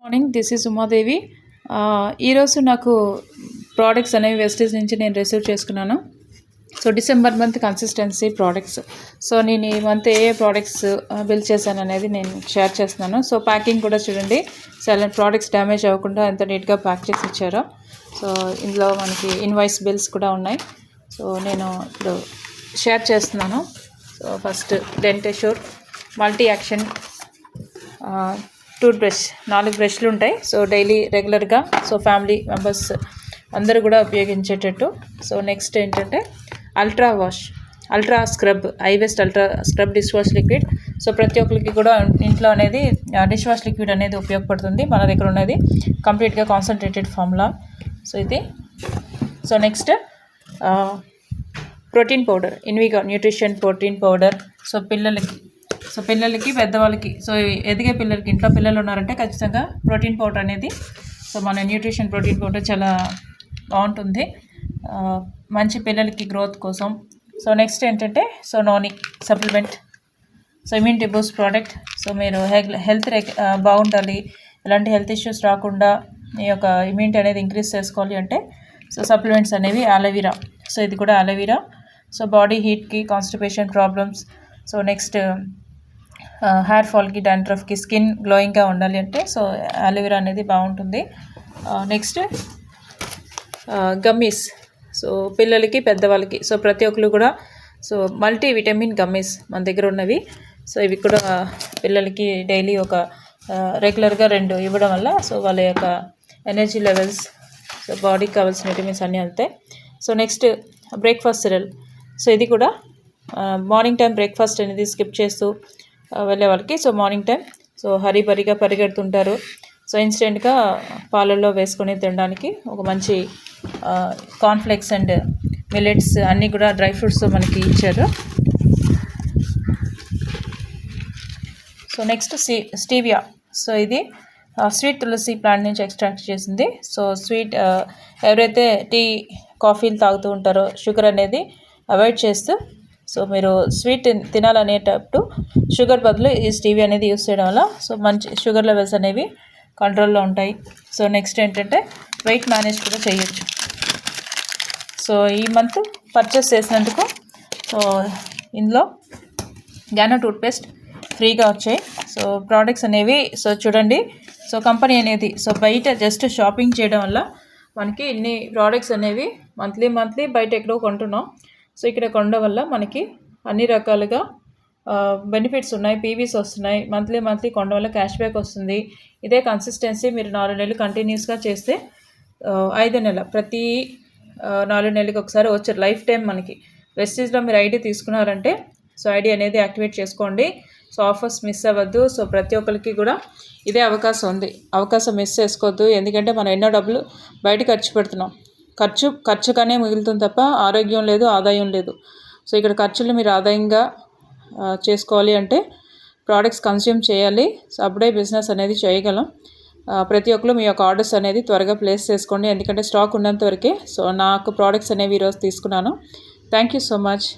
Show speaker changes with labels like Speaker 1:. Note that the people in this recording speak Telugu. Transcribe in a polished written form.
Speaker 1: మార్నింగ్. This is Umadevi. ఈరోజు నాకు ప్రోడక్ట్స్ అనేవి వెస్టేజ్ నుంచి నేను రిసీవ్ చేసుకున్నాను. So December month consistency products. So నేను ఈ మంత్ ఏ ప్రోడక్ట్స్ బిల్ చేశాను అనేది నేను షేర్ చేస్తున్నాను. సో ప్యాకింగ్ కూడా చూడండి, ప్రోడక్ట్స్ డ్యామేజ్ అవ్వకుండా ఎంత నీట్గా ప్యాక్ చేసి ఇచ్చారో. సో ఇందులో మనకి ఇన్వాయిస్ బిల్స్ కూడా ఉన్నాయి. సో నేను ఇప్పుడు షేర్ చేస్తున్నాను. సో ఫస్ట్ డెంటెష్యూర్ మల్టీ యాక్షన్ టూత్ బ్రష్ 4 బ్రష్లు ఉంటాయి. సో డైలీ రెగ్యులర్గా సో ఫ్యామిలీ మెంబర్స్ అందరూ కూడా ఉపయోగించేటట్టు. సో నెక్స్ట్ ఏంటంటే అల్ట్రా స్క్రబ్ ఐవెస్ట్ ultra scrub dish wash liquid. So ప్రతి ఒక్కరికి కూడా ఇంట్లో అనేది డిష్ వాష్ లిక్విడ్ అనేది ఉపయోగపడుతుంది. మన దగ్గర ఉన్నది కంప్లీట్గా కాన్సన్ట్రేటెడ్ ఫార్ములా. సో ఇది. సో నెక్స్ట్ ప్రోటీన్ పౌడర్, ఇన్విగా న్యూట్రిషన్ ప్రోటీన్ పౌడర్. సో పిల్లలకి పెద్దవాళ్ళకి, సో ఎదిగే పిల్లలకి, ఇంట్లో పిల్లలు ఉన్నారంటే ఖచ్చితంగా ప్రోటీన్ పౌడర్ అనేది, సో మన న్యూట్రిషన్ ప్రోటీన్ పౌడర్ చాలా బాగుంటుంది మంచి పిల్లలకి గ్రోత్ కోసం. సో నెక్స్ట్ ఏంటంటే so noni supplement, so immunity boost product. So మీరు హెల్త్ బాగుండాలి, ఎలాంటి హెల్త్ ఇష్యూస్ రాకుండా మీ యొక్క ఇమ్యూనిటీ అనేది ఇంక్రీజ్ చేసుకోవాలి అంటే సో సప్లిమెంట్స్ అనేవి అలోవెరా. సో ఇది కూడా అలోవెరా. సో బాడీ హీట్కి, constipation problems. So next hair ఫాల్కి, డాండ్రఫ్కి, స్కిన్ గ్లోయింగ్గా ఉండాలి అంటే సో అలోవెరా అనేది బాగుంటుంది. Next gummies. సో పిల్లలకి పెద్దవాళ్ళకి సో ప్రతి ఒక్కరు కూడా సో మల్టీ విటమిన్ గమ్మీస్ మన దగ్గర ఉన్నవి. సో ఇవి కూడా పిల్లలకి డైలీ ఒక రెగ్యులర్గా 2 ఇవ్వడం వల్ల సో వాళ్ళ యొక్క ఎనర్జీ లెవెల్స్, సో బాడీకి కావాల్సిన విటమిన్స్ అన్నీ వెళ్తాయి. So next breakfast cereal. So ఇది కూడా మార్నింగ్ టైం బ్రేక్ఫాస్ట్ అనేది స్కిప్ చేస్తూ వెళ్ళే వాళ్ళకి, సో మార్నింగ్ టైం సో హరీబరీగా పరిగెడుతుంటారు, సో ఇన్స్టెంట్గా పాలల్లో వేసుకొని తినడానికి ఒక మంచి కార్న్ఫ్లేక్స్ అండ్ మిల్లెట్స్ అన్నీ కూడా డ్రై ఫ్రూట్స్ మనకి ఇచ్చారు. So next stevia. సో ఇది స్వీట్ తులసి ప్లాంట్ నుంచి ఎక్స్ట్రాక్ట్ చేసింది. సో స్వీట్ ఎవరైతే టీ కాఫీలు తాగుతూ ఉంటారో షుగర్ అనేది అవాయిడ్ చేస్తూ, సో మీరు స్వీట్ తినాలనేటప్పుడు షుగర్ బదులు ఈ స్టీవియా అనేది యూస్ చేయడం వల్ల సో మంచి షుగర్ లెవెల్స్ అనేవి కంట్రోల్లో ఉంటాయి. సో నెక్స్ట్ ఏంటంటే వెయిట్ మేనేజ్ కూడా చేయొచ్చు. సో ఈ మంత్ పర్చేస్ చేసినందుకు సో ఇందులో గానో టూత్పేస్ట్ ఫ్రీగా వచ్చాయి. సో ప్రోడక్ట్స్ అనేవి సో చూడండి, సో కంపెనీ అనేది సో బయట జస్ట్ షాపింగ్ చేయడం వల్ల మనకి ఇన్ని ప్రోడక్ట్స్ అనేవి మంత్లీ బయట ఎక్కడో కొంటున్నాం. సో ఇక్కడ కొనడం వల్ల మనకి అన్ని రకాలుగా బెనిఫిట్స్ ఉన్నాయి, పీవీస్ వస్తున్నాయి. మంత్లీ కొనడం వల్ల క్యాష్ బ్యాక్ వస్తుంది. ఇదే కన్సిస్టెన్సీ మీరు 4 నెలలు కంటిన్యూస్గా చేస్తే 5 నెలల ప్రతి 4 నెలలకు ఒకసారి వచ్చే లైఫ్ టైం మనకి వెస్టేజ్లో మీరు ఐడి తీసుకున్నారంటే సో ఐడి అనేది యాక్టివేట్ చేసుకోండి. సో ఆఫర్స్ మిస్ అవ్వద్దు. సో ప్రతి ఒక్కరికి కూడా ఇదే అవకాశం ఉంది, అవకాశం మిస్ చేసుకోవద్దు. ఎందుకంటే మనం ఎన్నో డబ్బులు బయట ఖర్చు పెడుతున్నాం, ఖర్చుగానే మిగులుతుంది తప్ప ఆరోగ్యం లేదు, ఆదాయం లేదు. సో ఇక్కడ ఖర్చులు మీరు ఆదాయంగా చేసుకోవాలి అంటే ప్రోడక్ట్స్ కన్స్యూమ్ చేయాలి. సో అప్పుడే బిజినెస్ అనేది చేయగలం. ప్రతి ఒక్కరు మీ యొక్క ఆర్డర్స్ అనేది త్వరగా ప్లేస్ చేసుకోండి, ఎందుకంటే స్టాక్ ఉన్నంత వరకే. సో నాకు ప్రోడక్ట్స్ అనేవి ఈరోజు తీసుకున్నాను. Thank you so much.